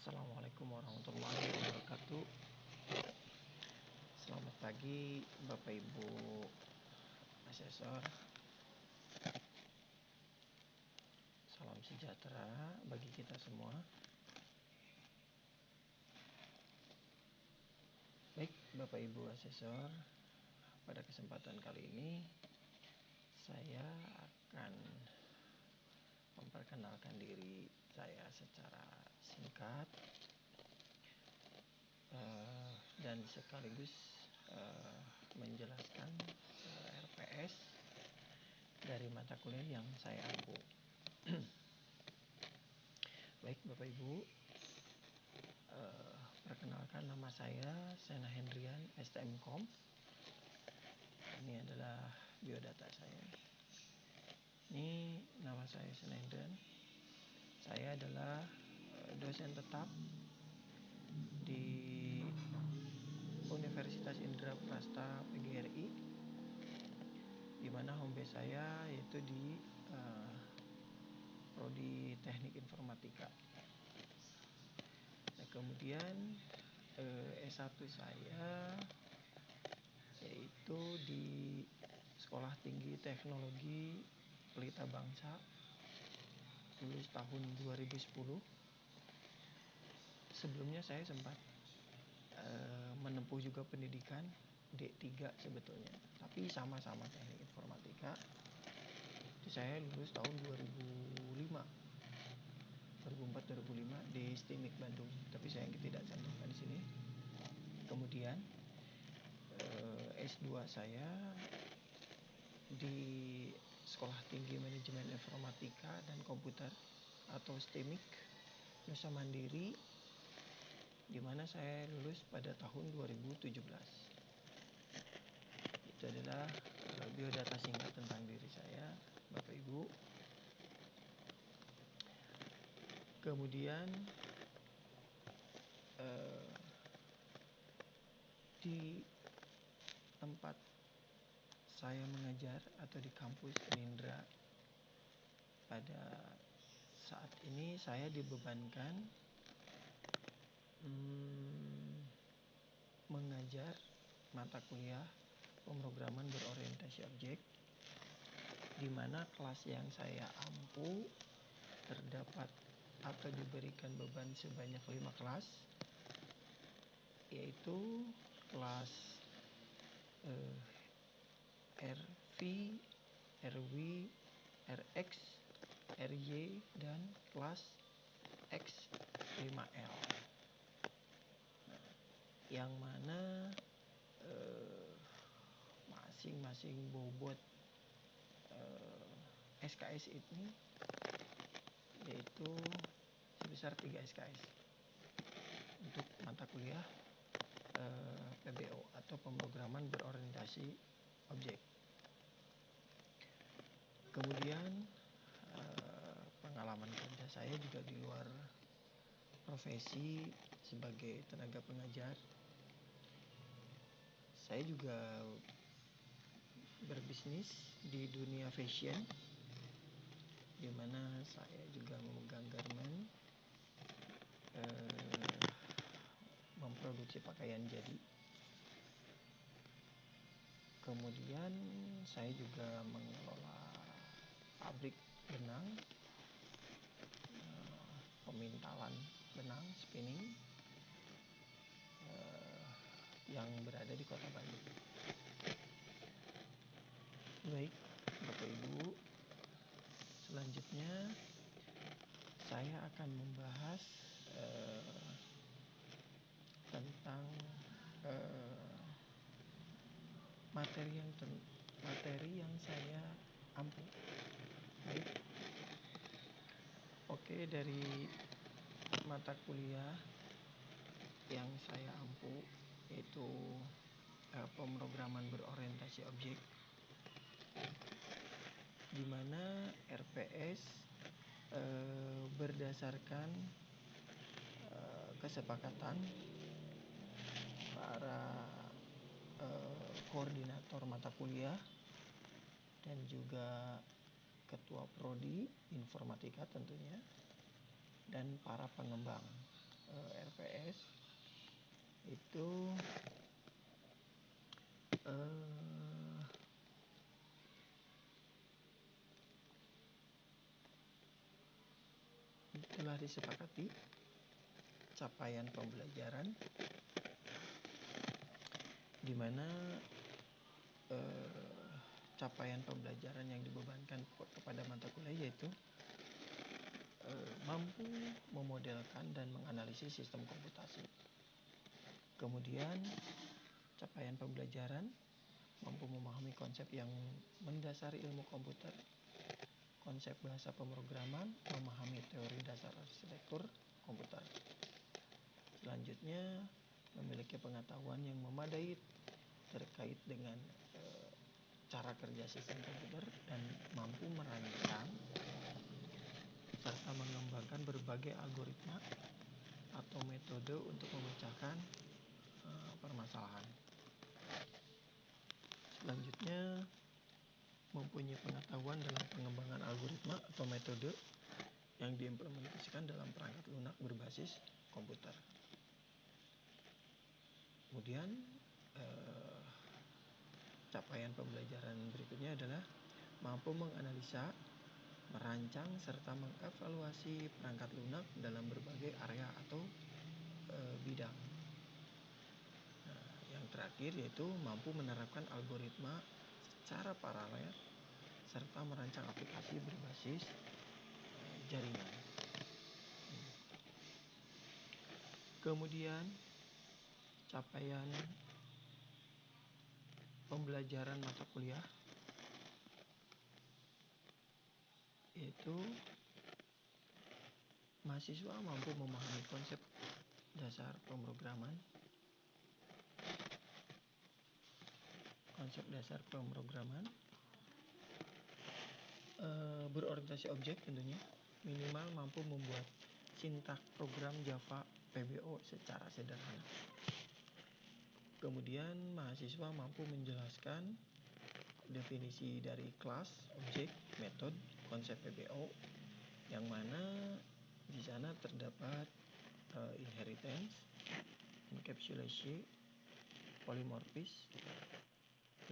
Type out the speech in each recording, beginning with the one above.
Assalamualaikum warahmatullahi wabarakatuh. Selamat pagi Bapak Ibu asesor. Salam sejahtera bagi kita semua. Baik Bapak Ibu asesor, pada kesempatan kali ini saya akan memperkenalkan diri saya secara singkat dan sekaligus menjelaskan RPS dari mata kuliah yang saya ampu. Baik Bapak Ibu, perkenalkan nama saya Sena Hendrian, STMkom. Ini adalah biodata saya. Ini nama saya Sena Hendrian. Saya adalah dosen tetap di Universitas Indraprasta PGRI, di mana home base saya yaitu di Prodi Teknik Informatika. Nah, kemudian S1 saya yaitu di Sekolah Tinggi Teknologi Pelita Bangsa, lulus tahun 2010. Sebelumnya saya sempat menempuh juga pendidikan D3 sebetulnya, tapi sama-sama teknik informatika. Itu saya lulus tahun 2004-2005 di STIMIK Bandung, tapi saya tidak cantumkan di sini. Kemudian S2 saya di Sekolah Tinggi Manajemen Informatika dan Komputer atau STIMIK Nusa Mandiri, di mana saya lulus pada tahun 2017. Itu adalah biodata singkat tentang diri saya, Bapak Ibu. Kemudian di tempat saya mengajar atau di kampus Unindra, pada saat ini saya dibebankan mengajar mata kuliah pemrograman berorientasi objek, di mana kelas yang saya ampu terdapat atau diberikan beban sebanyak 5 kelas, yaitu kelas RV, RW, RX, RY, dan kelas X5L. Yang mana masing-masing bobot SKS ini yaitu sebesar 3 SKS untuk mata kuliah PBO atau pemrograman berorientasi objek. Kemudian pengalaman kerja saya juga di luar profesi sebagai tenaga pengajar. Saya juga berbisnis di dunia fashion, di mana saya juga memegang garment, memproduksi pakaian jadi. Kemudian saya juga mengelola pabrik benang, pemintalan benang, spinning, yang berada di Kota Bandung. Baik Bapak Ibu, selanjutnya saya akan membahas tentang materi yang saya ampu. Baik. Oke, dari mata kuliah yang saya ampu yaitu pemrograman berorientasi objek, di mana RPS berdasarkan kesepakatan para koordinator mata kuliah dan juga ketua prodi informatika tentunya, dan para pengembang. RPS itu telah disepakati capaian pembelajaran di mana capaian pembelajaran yang dibebankan kepada mata kuliah yaitu mampu memodelkan dan menganalisis sistem komputasi. Kemudian capaian pembelajaran mampu memahami konsep yang mendasari ilmu komputer, konsep bahasa pemrograman, memahami teori dasar arsitektur komputer. Selanjutnya memiliki pengetahuan yang memadai terkait dengan cara kerja sistem komputer dan mampu merancang serta mengembangkan berbagai algoritma atau metode untuk memecahkan permasalahan. Selanjutnya mempunyai pengetahuan dalam pengembangan algoritma atau metode yang diimplementasikan dalam perangkat lunak berbasis komputer. Kemudian capaian pembelajaran berikutnya adalah mampu menganalisa, merancang, serta mengevaluasi perangkat lunak dalam berbagai area atau bidang. Nah, yang terakhir yaitu mampu menerapkan algoritma secara paralel serta merancang aplikasi berbasis jaringan. Kemudian capaian pembelajaran mata kuliah yaitu mahasiswa mampu memahami konsep dasar pemrograman, berorientasi objek tentunya, minimal mampu membuat sintaks program Java PBO secara sederhana. Kemudian mahasiswa mampu menjelaskan definisi dari kelas, objek, metode, konsep PBO, yang mana di sana terdapat inheritance, encapsulation, polymorphism,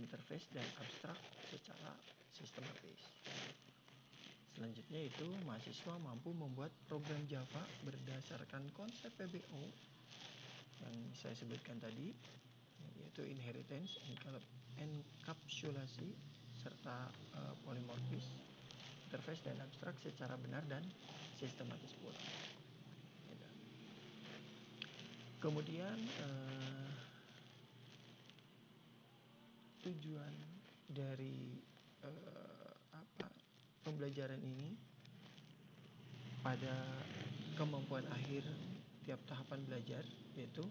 interface, dan abstrak secara sistematis. Selanjutnya itu mahasiswa mampu membuat program Java berdasarkan konsep PBO yang saya sebutkan tadi, yaitu inheritance, enkapsulasi, serta polymorphism, interface, dan abstrak secara benar dan sistematis pula. Kemudian tujuan dari pembelajaran ini pada kemampuan akhir tiap tahapan belajar yaitu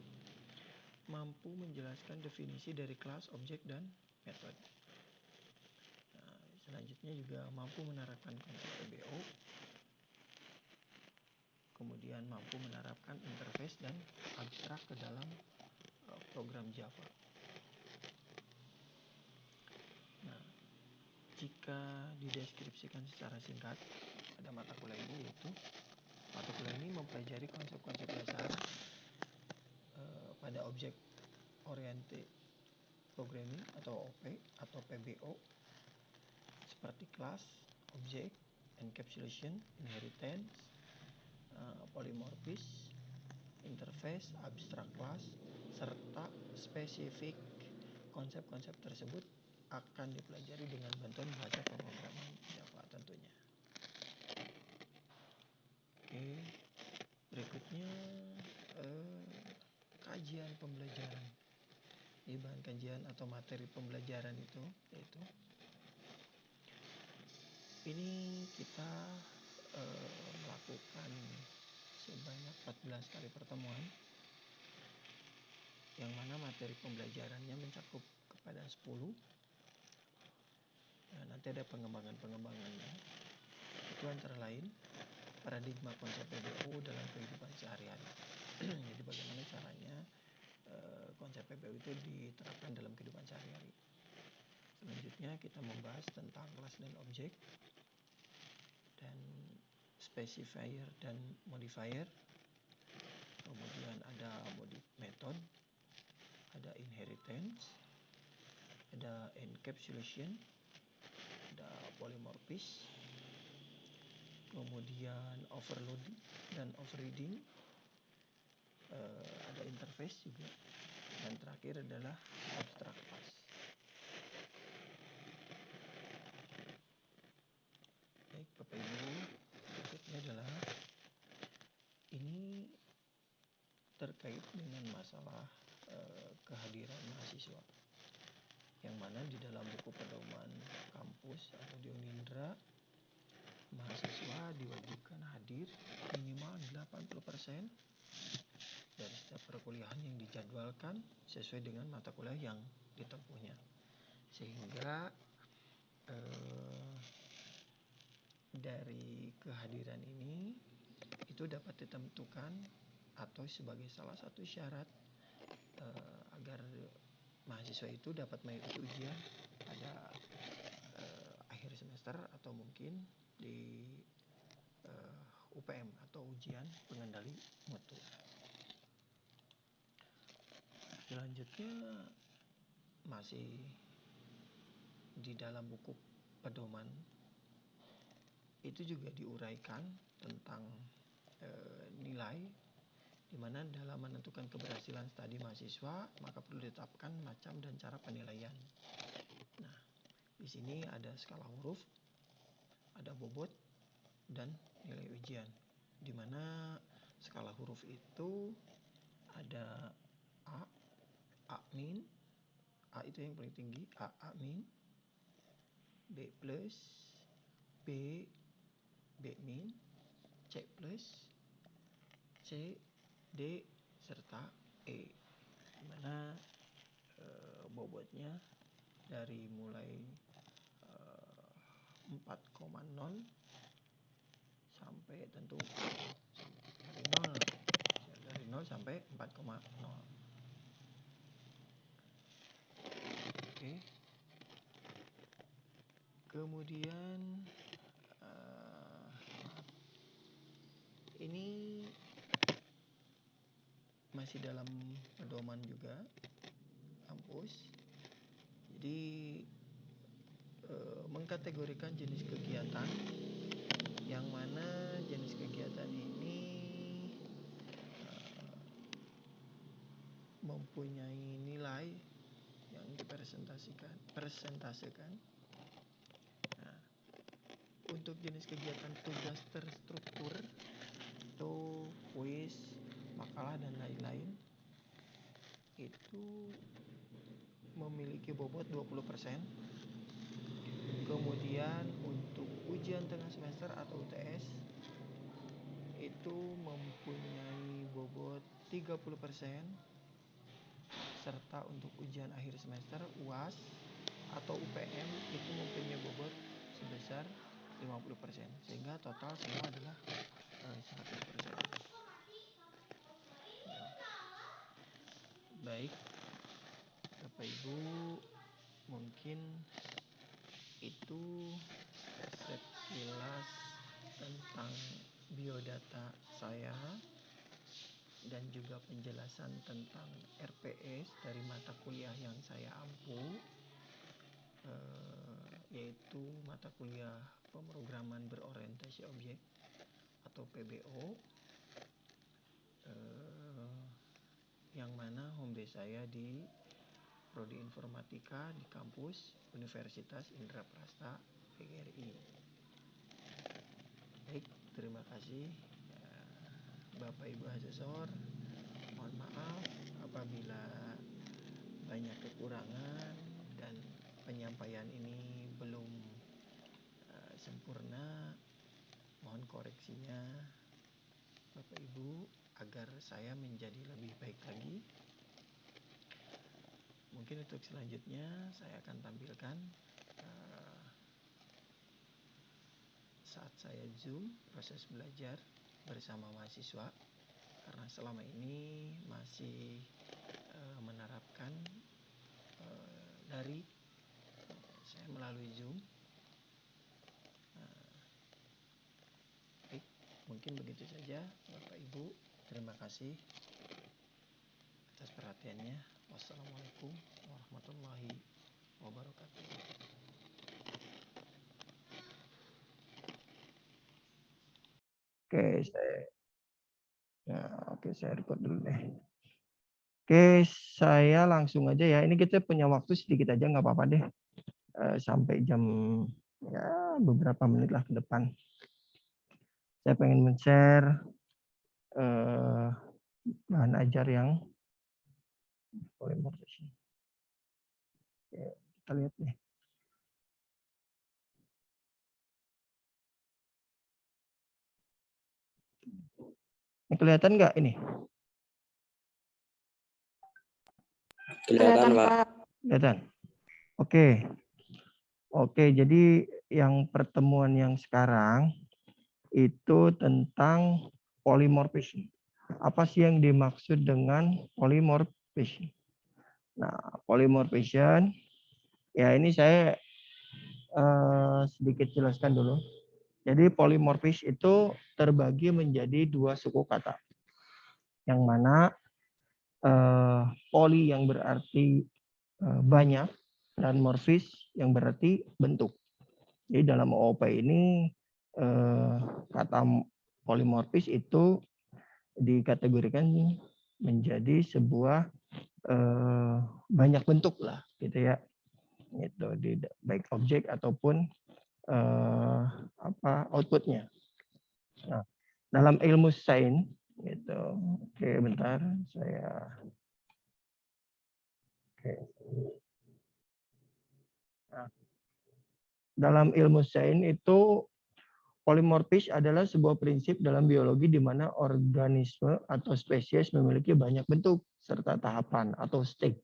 mampu menjelaskan definisi dari kelas, objek, dan metode. Nah, selanjutnya juga mampu menerapkan konsep PBO, kemudian mampu menerapkan interface dan abstrak ke dalam program Java. Nah, jika dideskripsikan secara singkat pada mata kuliah ini yaitu mata kuliah ini mempelajari konsep-konsep dasar pada object oriented programming atau OP atau PBO seperti kelas, objek, encapsulation, inheritance, polymorphism, interface, abstract class, serta spesifik konsep-konsep tersebut akan dipelajari dengan bantuan bahasa pemrograman Java tentunya. Oke, berikutnya kajian pembelajaran. Di bahan kajian atau materi pembelajaran itu yaitu ini kita melakukan sebanyak 14 kali pertemuan yang mana materi pembelajarannya mencakup kepada 10. Nah, nanti ada pengembangannya. Itu antara lain paradigma konsep PBO dalam kehidupan sehari-hari. Jadi bagaimana caranya konsep PBO itu diterapkan dalam kehidupan sehari-hari. Selanjutnya kita membahas tentang kelas dan objek dan specifier dan modifier. kemudian ada modif method, ada inheritance, ada encapsulation, ada polymorphism, kemudian overloading dan overreading, ada interface juga, dan terakhir adalah abstract class. Baik Bapak Ibu, berikutnya adalah ini terkait dengan masalah kehadiran mahasiswa, yang mana di dalam buku pedoman kampus atau di Unindra, mahasiswa diwajibkan hadir minimal 80% dari setiap perkuliahan yang dijadwalkan sesuai dengan mata kuliah yang ditempuhnya, sehingga dari kehadiran ini itu dapat ditentukan atau sebagai salah satu syarat agar mahasiswa itu dapat mengikuti ujian pada akhir semester atau mungkin di UPM atau ujian pengendali mutu. Selanjutnya masih di dalam buku pedoman itu juga diuraikan tentang nilai, di mana dalam menentukan keberhasilan studi mahasiswa maka perlu ditetapkan macam dan cara penilaian. Nah, di sini ada skala huruf, ada bobot, dan nilai ujian, di mana skala huruf itu ada A min, A itu yang paling tinggi, A min, B plus, B min, C plus, C, D, serta E, di mana bobotnya dari mulai 4,0 sampai tentu dari 0 sampai 4,0. Oke. Kemudian ini masih dalam pedoman juga kampus. Jadi mengkategorikan jenis kegiatan, yang mana jenis kegiatan ini mempunyai nilai yang dipresentasikan. Nah, untuk jenis kegiatan tugas terstruktur itu kuis, makalah, dan lain-lain, itu memiliki bobot 20%. Kemudian untuk ujian tengah semester atau UTS itu mempunyai bobot 30%, serta untuk ujian akhir semester UAS atau UPM itu mempunyai bobot sebesar 50%, sehingga total semua adalah 100%. Baik Bapak Ibu, mungkin itu sekilas tentang biodata saya dan juga penjelasan tentang RPS dari mata kuliah yang saya ampu, yaitu mata kuliah pemrograman berorientasi objek atau PBO, yang mana home base saya di Prodi Informatika di kampus Universitas Indraprasta PGRI. Baik, terima kasih Bapak Ibu asesor. Mohon maaf apabila banyak kekurangan dan penyampaian ini belum sempurna. Mohon koreksinya Bapak Ibu agar saya menjadi lebih baik lagi. Mungkin untuk selanjutnya saya akan tampilkan saat saya Zoom proses belajar bersama mahasiswa, karena selama ini masih menerapkan daring, saya melalui Zoom. Baik, mungkin begitu saja Bapak Ibu. Terima kasih atas perhatiannya. Wassalamualaikum warahmatullahi wabarakatuh. Saya record dulu deh. Oke, saya langsung aja ya. Ini kita punya waktu sedikit aja, nggak apa-apa deh. Sampai jam ya beberapa menit lah ke depan. Saya pengen men-share bahan ajar yang polymorphism. Oke, kita lihat nih. Ini kelihatan nggak ini? Kelihatan, Pak. Kelihatan. Oke, jadi yang pertemuan yang sekarang itu tentang polymorphism. Apa sih yang dimaksud dengan polymorphism? Nah, polymorphism, ya ini saya sedikit jelaskan dulu. Jadi polymorphism itu terbagi menjadi dua suku kata. Yang mana poly yang berarti banyak dan morfis yang berarti bentuk. Jadi dalam OOP ini kata polimorfis itu dikategorikan menjadi sebuah banyak bentuk lah, gitu ya. Itu baik objek ataupun outputnya. Nah, dalam ilmu sains gitu. Oke, bentar saya. Oke. Nah, dalam ilmu sains itu polimorfis adalah sebuah prinsip dalam biologi di mana organisme atau spesies memiliki banyak bentuk serta tahapan atau stage.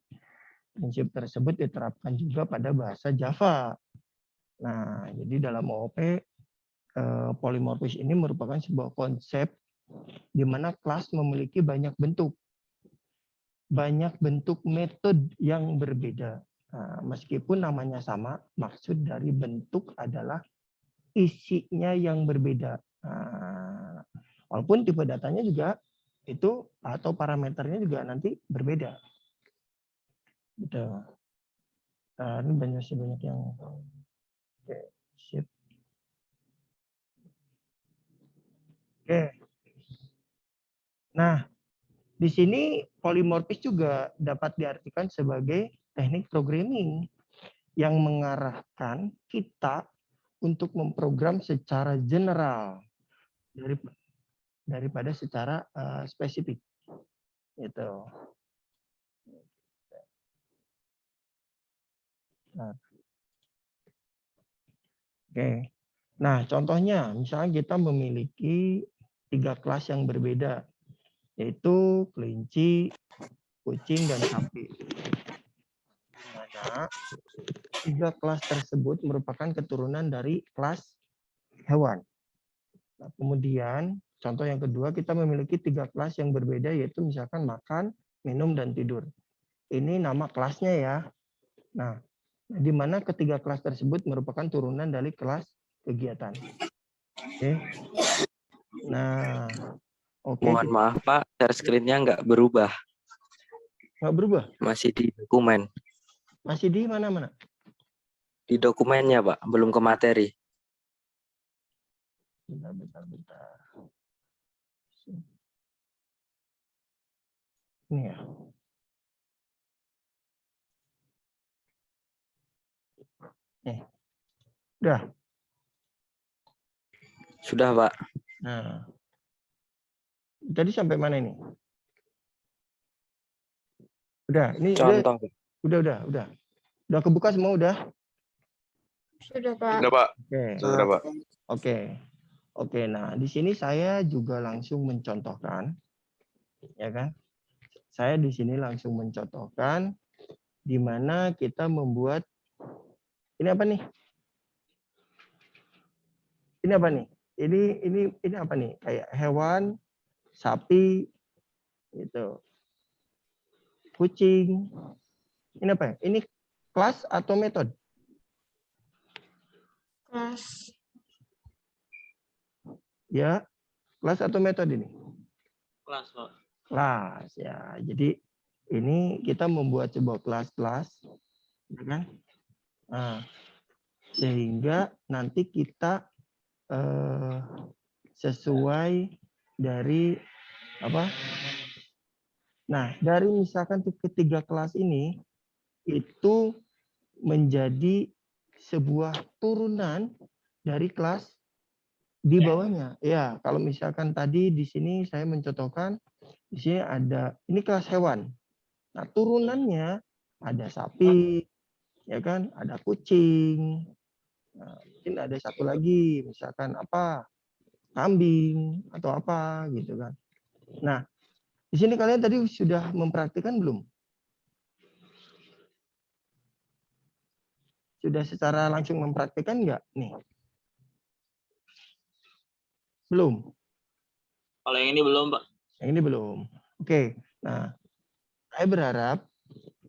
Prinsip tersebut diterapkan juga pada bahasa Java. Nah, jadi dalam OOP polimorfis ini merupakan sebuah konsep di mana kelas memiliki banyak bentuk metode yang berbeda. Nah, meskipun namanya sama, maksud dari bentuk adalah isinya yang berbeda. Nah, walaupun tipe datanya juga itu atau parameternya juga nanti berbeda. Gitu. Nah, ini banyak yang oke, sip. Oke. Nah, di sini polimorfis juga dapat diartikan sebagai teknik programming yang mengarahkan kita untuk memprogram secara general daripada secara spesifik. Gitu. Nah. Oke. Nah, contohnya misalnya kita memiliki 3 kelas yang berbeda, yaitu kelinci, kucing, dan sapi. Dimana 3 kelas tersebut merupakan keturunan dari kelas hewan. Nah, kemudian contoh yang kedua, kita memiliki 3 kelas yang berbeda, yaitu misalkan makan, minum, dan tidur. Ini nama kelasnya ya. Nah, di mana ketiga kelas tersebut merupakan turunan dari kelas kegiatan. Oke. Nah, oke. Mohon maaf, Pak, share screen-nya nggak berubah. Nggak berubah? Masih di dokumen. Masih di mana-mana? Di dokumennya, Pak, belum ke materi. Bentar. Ini ya. Udah. Sudah, Pak. Nah, tadi sampai mana ini? Udah, ini contoh. Udah. Udah kebuka semua udah? Sudah, Pak. Sudah, Pak. Oke. Sudah, Pak. Oke, nah di sini saya juga langsung mencontohkan, ya kan? Saya di sini langsung mencontohkan di mana kita membuat ini apa nih? Ini apa nih? Ini apa nih? Kayak hewan, sapi, gitu. Kucing. Ini apa? Ini kelas atau metode? Kelas. Ya, kelas atau metode ini? Kelas ya. Jadi ini kita membuat sebuah kelas-kelas, ya kan? Nah, sehingga nanti kita sesuai dari apa? Nah, dari misalkan ketiga kelas ini itu menjadi sebuah turunan dari kelas di bawahnya. Ya, kalau misalkan tadi di sini saya mencontohkan di sini ada ini kelas hewan. Nah, turunannya ada sapi, ya kan? Ada kucing. Nah, mungkin ada satu lagi, misalkan apa? Kambing atau apa gitu kan. Nah, di sini kalian tadi sudah mempraktikkan belum? Sudah secara langsung mempraktikkan nggak nih? Belum? Kalau yang ini belum, Pak. Yang ini belum. Oke. Nah, saya berharap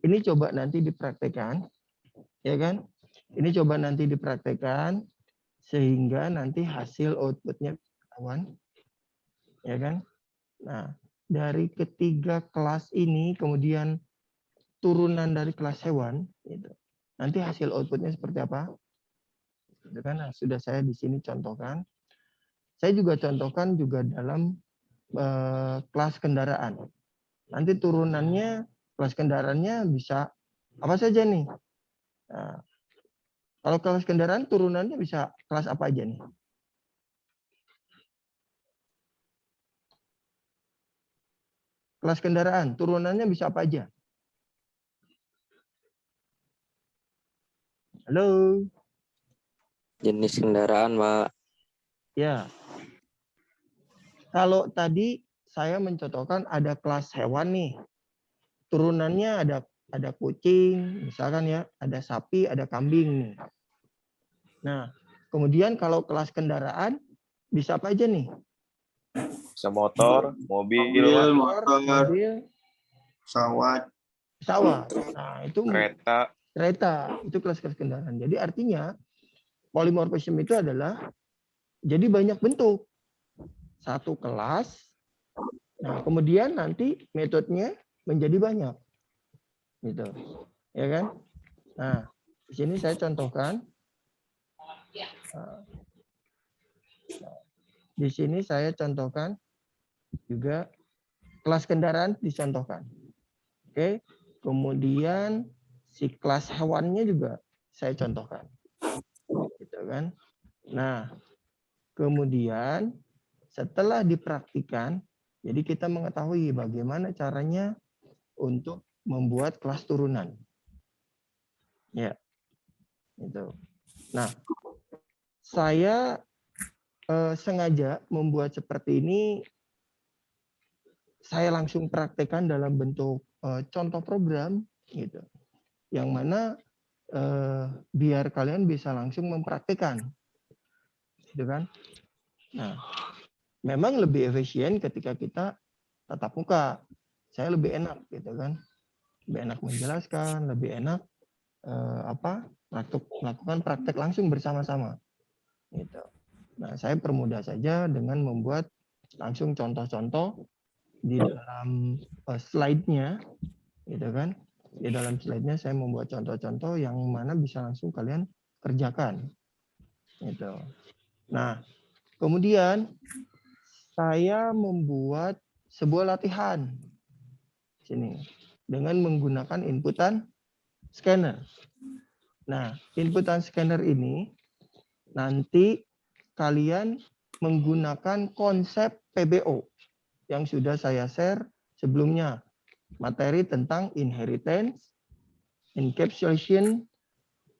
ini coba nanti dipraktekkan, ya kan? Ini coba nanti dipraktekkan sehingga nanti hasil outputnya kawan, ya kan? Nah, dari ketiga kelas ini kemudian turunan dari kelas hewan, gitu. Nanti hasil outputnya seperti apa? Itu kan sudah saya di sini contohkan. Saya juga contohkan juga dalam kelas kendaraan. Nanti turunannya kelas kendaraannya bisa apa saja nih? Nah, kalau kelas kendaraan turunannya bisa kelas apa aja nih? Kelas kendaraan turunannya bisa apa aja? Halo? Jenis kendaraan, Pak. Ya. Kalau tadi saya mencontohkan ada kelas hewan nih. Turunannya ada kucing, misalkan ya, ada sapi, ada kambing nih. Nah, kemudian kalau kelas kendaraan bisa apa aja nih? Bisa motor, mobil, mobil, pesawat, pesawat. Nah, itu kereta, itu kelas-kelas kendaraan. Jadi artinya polimorfisme itu adalah jadi banyak bentuk. Satu kelas. Nah, kemudian nanti metodenya menjadi banyak. Gitu. Ya kan? Nah, di sini saya contohkan. Di sini saya contohkan juga kelas kendaraan dicontohkan. Oke. Kemudian si kelas hewannya juga saya contohkan. Gitu kan? Nah, kemudian setelah dipraktikkan, jadi kita mengetahui bagaimana caranya untuk membuat kelas turunan. Ya. Itu. Nah, saya sengaja membuat seperti ini, saya langsung praktekkan dalam bentuk contoh program, gitu. Yang mana biar kalian bisa langsung mempraktikkan, gitu kan? Nah, memang lebih efisien ketika kita tatap muka. Saya lebih enak, gitu kan? Lebih enak menjelaskan, lebih enak melakukan praktek langsung bersama-sama, gitu. Nah, saya permudah saja dengan membuat langsung contoh-contoh di dalam slide-nya, gitu kan? Di dalam slide-nya saya membuat contoh-contoh yang mana bisa langsung kalian kerjakan, gitu. Nah, kemudian saya membuat sebuah latihan sini dengan menggunakan inputan scanner. Nah, inputan scanner ini nanti kalian menggunakan konsep PBO yang sudah saya share sebelumnya. Materi tentang inheritance, encapsulation,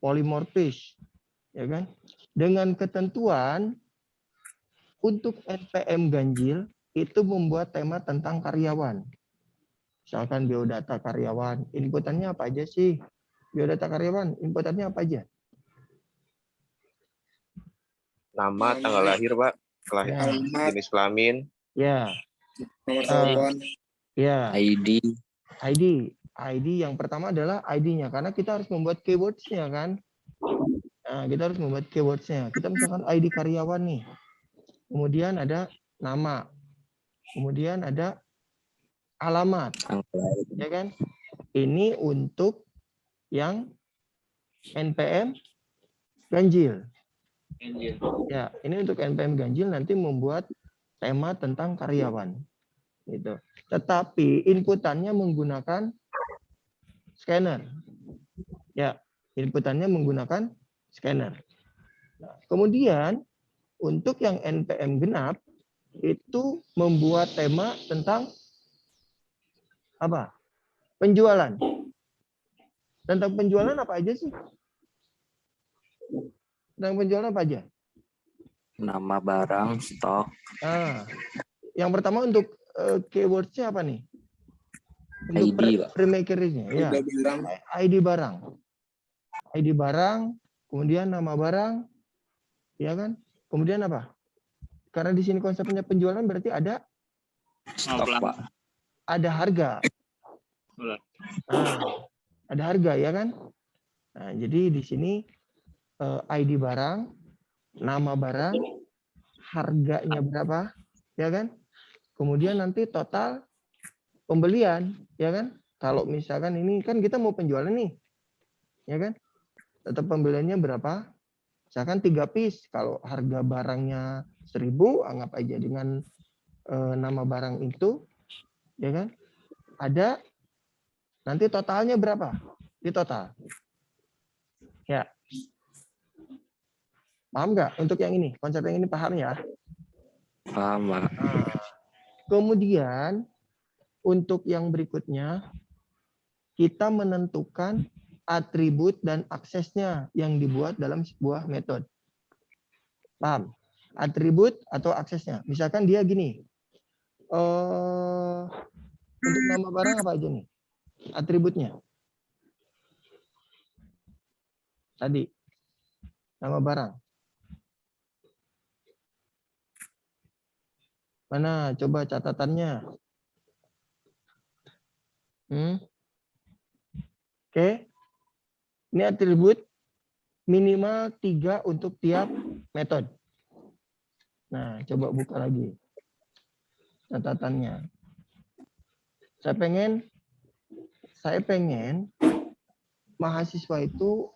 polymorphism, ya kan? Dengan ketentuan untuk NPM ganjil itu membuat tema tentang karyawan. Misalkan biodata karyawan, inputannya apa aja sih? Biodata karyawan, inputannya apa aja? nama, tanggal lahir, Pak, jenis kelamin, Ya. nomor telepon, Ya. ID. ID yang pertama adalah ID-nya karena kita harus membuat keywords-nya kan. Nah, kita harus membuat keywords-nya. Kita misalkan ID karyawan nih. Kemudian ada nama. Kemudian ada alamat, tanggal lahir. ya kan? Ini untuk yang NPM ganjil. Ya, ini untuk NPM ganjil nanti membuat tema tentang karyawan. Gitu. Tetapi inputannya menggunakan scanner. Ya, inputannya menggunakan scanner. Nah, kemudian untuk yang NPM genap itu membuat tema tentang apa? Penjualan. Tentang penjualan apa aja sih? Tentang penjualan apa aja? Nama barang, stok, Nah, yang pertama untuk keywordnya apa nih? Untuk ID, Pak. pre-makernya, ya. ID barang. ID barang, kemudian nama barang, ya kan? Kemudian apa? Karena di sini konsepnya penjualan berarti ada Stok, Pak. ada harga. Nah, ada harga ya kan? Nah, jadi di sini ID barang, nama barang, harganya berapa, ya kan? Kemudian nanti total pembelian, ya kan? Kalau misalkan ini kan kita mau penjualan nih, ya kan? Tetap pembeliannya berapa? Misalkan 3 piece. Kalau harga barangnya 1.000, anggap aja dengan nama barang itu, ya kan? Ada nanti totalnya berapa? Di total. Ya. Paham nggak untuk yang ini? Konsep yang ini paham ya? Paham, Pak. Nah, kemudian untuk yang berikutnya kita menentukan atribut dan aksesnya yang dibuat dalam sebuah metode. Paham? Atribut atau aksesnya. Misalkan dia gini. Untuk nama barang apa aja nih? Atributnya. Tadi. Nama barang. Mana? Coba catatannya. Oke. Ini atribut minimal 3 untuk tiap metode. Nah, coba buka lagi catatannya. Saya pengen mahasiswa itu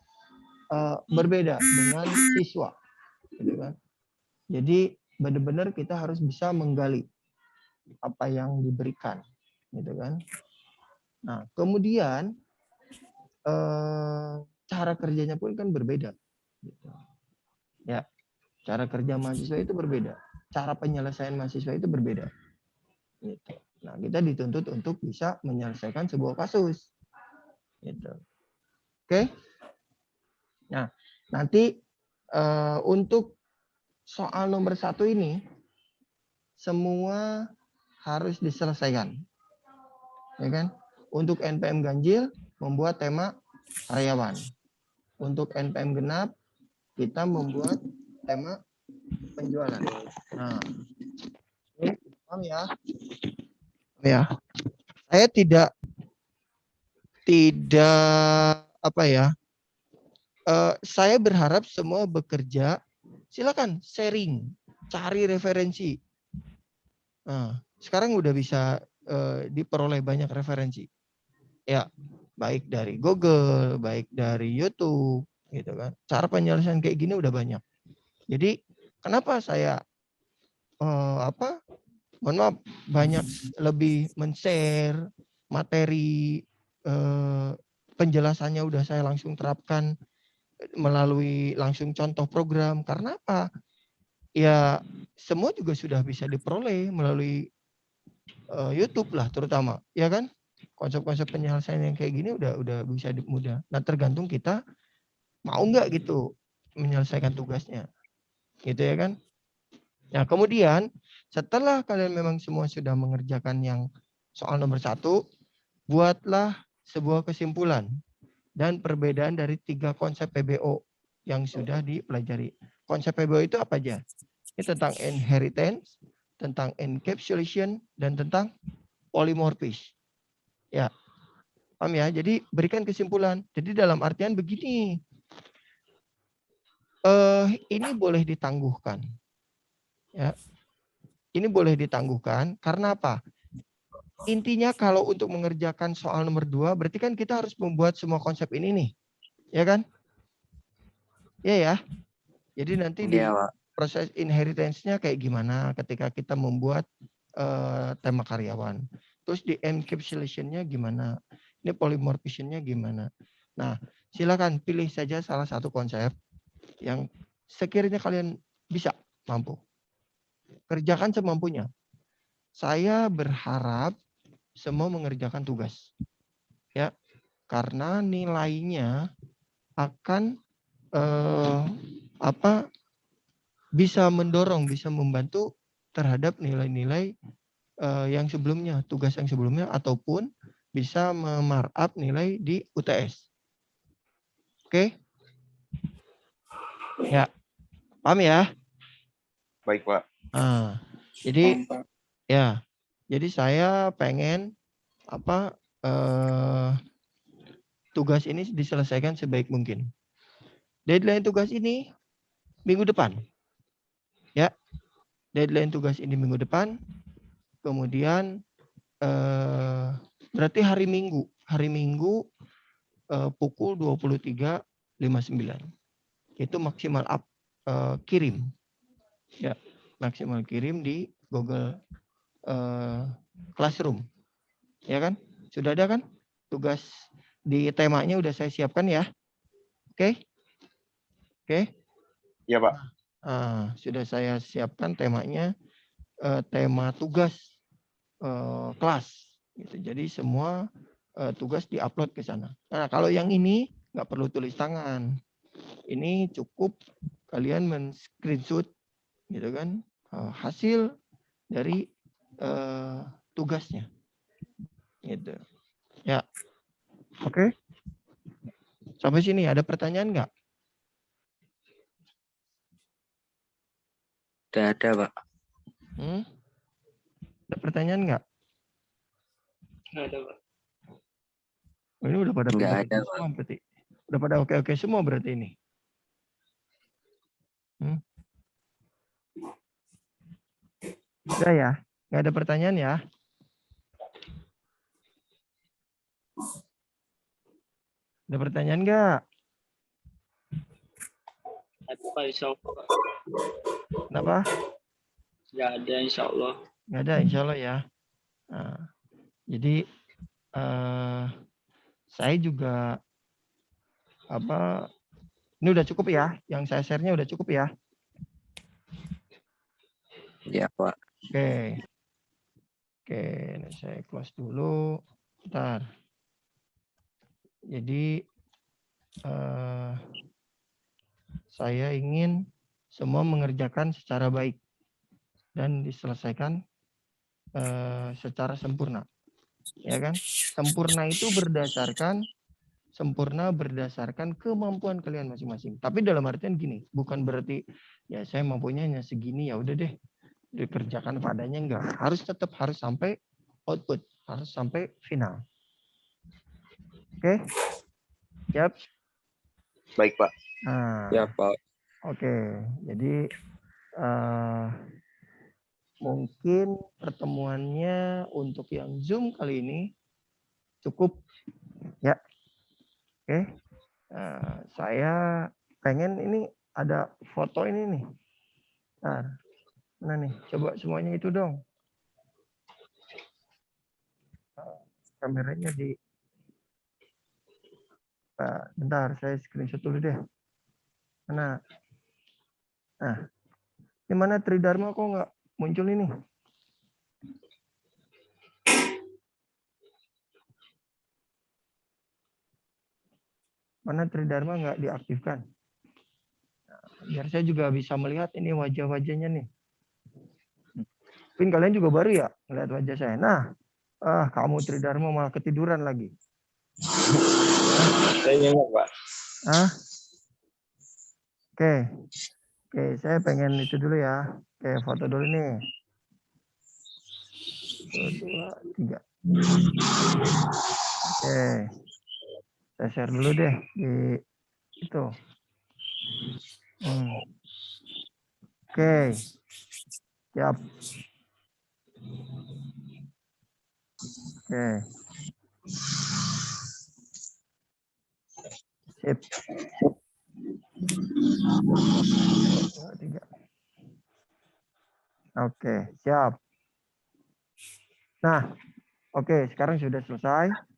berbeda dengan siswa, gitu kan? Jadi benar-benar kita harus bisa menggali apa yang diberikan, gitu kan? Nah, kemudian cara kerjanya pun kan berbeda. Gitu. Ya, cara kerja mahasiswa itu berbeda. Cara penyelesaian mahasiswa itu berbeda. Gitu. Nah, kita dituntut untuk bisa menyelesaikan sebuah kasus. Gitu. Oke? Nah, nanti untuk soal nomor 1 ini semua harus diselesaikan. Ya kan? Untuk NPM ganjil membuat tema karyawan. Untuk NPM genap kita membuat tema penjualan. Nah, ini paham ya? Ya. Saya tidak apa ya? Saya berharap semua bekerja. Silakan sharing, cari referensi. Nah, sekarang udah bisa diperoleh banyak referensi. Ya, baik dari Google, baik dari YouTube, gitu kan. Cara penyelesaian kayak gini udah banyak. Jadi, kenapa saya mohon maaf, banyak lebih men-share materi penjelasannya udah saya langsung terapkan melalui langsung contoh program. Karena apa? Ya, semua juga sudah bisa diperoleh melalui YouTube lah terutama, ya kan? Konsep-konsep penyelesaian yang kayak gini udah bisa mudah. Nah, tergantung kita mau nggak gitu menyelesaikan tugasnya. Gitu ya kan? Nah, kemudian setelah kalian memang semua sudah mengerjakan yang soal nomor 1, buatlah sebuah kesimpulan dan perbedaan dari 3 konsep PBO yang sudah dipelajari. Konsep PBO itu apa aja? Ini tentang inheritance, tentang encapsulation, dan tentang polymorphism. Ya, paham ya? Jadi berikan kesimpulan. Jadi dalam artian begini, ini boleh ditangguhkan. Ya, ini boleh ditangguhkan karena apa? intinya kalau untuk mengerjakan soal nomor 2, berarti kan kita harus membuat semua konsep ini nih. Ya kan? Iya ya. Jadi nanti di Iya, Pak. proses inheritance-nya kayak gimana ketika kita membuat tema karyawan. Terus di encapsulation-nya gimana. Ini polymorphism-nya gimana. Nah, silakan pilih saja salah satu konsep yang sekiranya kalian bisa, mampu. Kerjakan semampunya. Saya berharap semua mengerjakan tugas. Ya, karena nilainya akan bisa mendorong, bisa membantu terhadap nilai-nilai yang sebelumnya, tugas yang sebelumnya, ataupun bisa memarkup nilai di UTS. Oke? Ya, paham ya? Baik, Pak. Nah, jadi ya, jadi saya pengen tugas ini diselesaikan sebaik mungkin. Deadline tugas ini minggu depan. Ya, deadline tugas ini minggu depan. Kemudian berarti hari Minggu pukul 23.59 itu maksimal kirim. Ya, maksimal kirim di Google Classroom. Ya kan? Sudah ada kan? Tugas di temanya udah saya siapkan ya. Oke? Oke? Iya, Pak. Sudah saya siapkan temanya, tema tugas kelas. Gitu. Jadi semua tugas diupload ke sana. Nah, kalau yang ini nggak perlu tulis tangan. Ini cukup kalian men-screenshot gitu kan, hasil dari tugasnya. Gitu. Ya. Oke. Sampai sini ada pertanyaan nggak? Udah ada, Pak. Ada pertanyaan nggak? Nggak ada, Pak. Ini udah pada Nggak pintar ada, semua berarti. Udah pada oke-oke semua berarti ini. Udah ya? Nggak ada pertanyaan ya? Ada pertanyaan nggak? Ada, Pak, insya Allah, Pak. Kenapa? Nggak ada, insya Allah. Nggak ada, insya Allah ya. Nah, jadi saya juga ini udah cukup ya, yang saya share-nya udah cukup ya. Iya, Pak. Oke, ini saya close dulu. Bentar. Jadi saya ingin semua mengerjakan secara baik dan diselesaikan secara sempurna. Ya kan? Sempurna berdasarkan kemampuan kalian masing-masing. Tapi dalam artian gini, bukan berarti ya saya mampunya hanya segini, ya udah deh dikerjakan padanya, enggak. Tetap harus sampai output, harus sampai final. Oke? Siap? Baik, Pak. Nah, Ya, Pak. oke. Jadi mungkin pertemuannya untuk yang Zoom kali ini cukup ya. Oke. Saya pengen ini ada foto ini nih. Nah nih, coba semuanya itu dong. Kameranya di... bentar, saya screenshot dulu deh. Nah, ini mana Tridharma kok nggak muncul ini? Mana Tridharma nggak diaktifkan? Nah, biar saya juga bisa melihat ini wajah-wajahnya nih. Mungkin kalian juga baru ya melihat wajah saya. Nah, kamu Tridharma malah ketiduran lagi. Saya nyenyak, Pak. Oke, saya pengen itu dulu ya. Oke, foto dulu nih. 1, 2, 3. Oke, saya share dulu deh di itu. Oke, siap. Oke. Sip. 2, 3. Oke, siap. Nah, oke, sekarang sudah selesai.